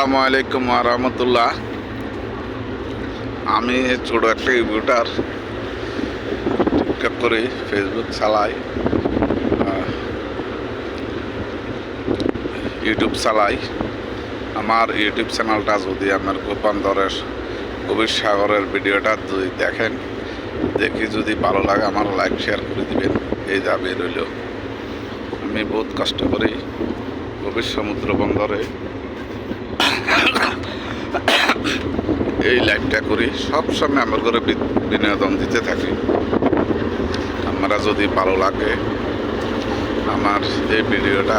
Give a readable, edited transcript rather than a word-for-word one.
আসসালামু আলাইকুম ওয়া রাহমাতুল্লাহ। আমি ছোট একটা ইউটিউবার, টিকটক করি, ফেসবুক চালাই, ইউটিউব চালাই। আমার ইউটিউব চ্যানেলটা যদি আপনার বন্দরের গভীর সাগরের ভিডিওটা যদি দেখেন, দেখি যদি ভালো লাগে আমার লাইক শেয়ার করে দিবেন, এই দাবি রইল। আমি বহুত কষ্ট করি গভীর সমুদ্র বন্দরে এই লাইভটা করি, সবসময় আমার ঘরে বিনোদন দিতে থাকি। আমরা যদি ভালো লাগে আমার এই ভিডিওটা